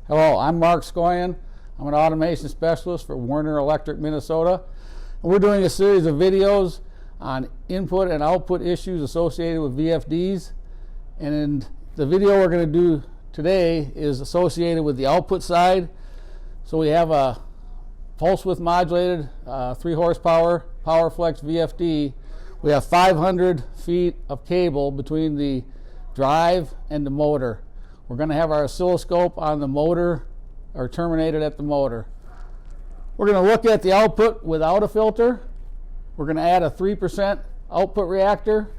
Hello, I'm Mark Scoyen. I'm an automation specialist for Werner Electric, Minnesota. And we're doing a series of videos on input and output issues associated with VFDs. And in the video we're going to do today is associated with the output side. So we have a pulse width modulated 3 horsepower PowerFlex VFD. We have 500 feet of cable between the drive and the motor. We're going to have our oscilloscope on the motor, or terminated at the motor. We're going to look at the output without a filter. We're going to add a 3% output reactor.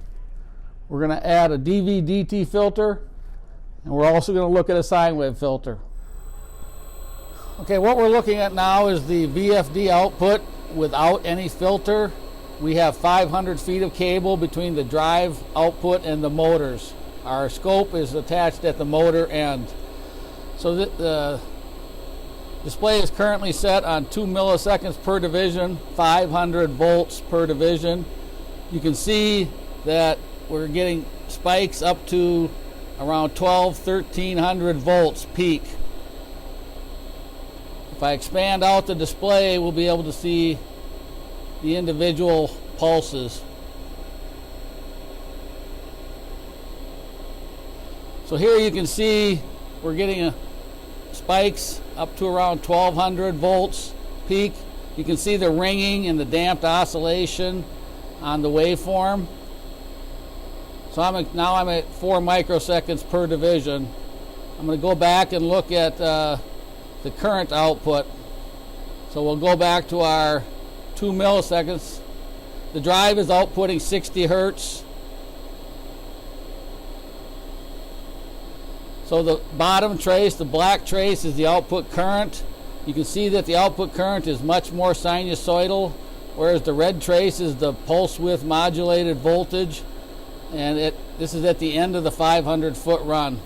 We're going to add a DV/DT filter, and we're also going to look at a sine wave filter. Okay, what we're looking at now is the VFD output without any filter. We have 500 feet of cable between the drive output and the motors. Our scope is attached at the motor end. So the display is currently set on 2 milliseconds per division, 500 volts per division. You can see that we're getting spikes up to around 1300 volts peak. If I expand out the display, we'll be able to see the individual pulses. So here you can see we're getting spikes up to around 1200 volts peak. You can see the ringing and the damped oscillation on the waveform. So now I'm at 4 microseconds per division. I'm going to go back and look at the current output. So we'll go back to our 2 milliseconds. The drive is outputting 60 hertz. So the bottom trace, the black trace, is the output current. You can see that the output current is much more sinusoidal, whereas the red trace is the pulse width modulated voltage. And this is at the end of the 500 foot run.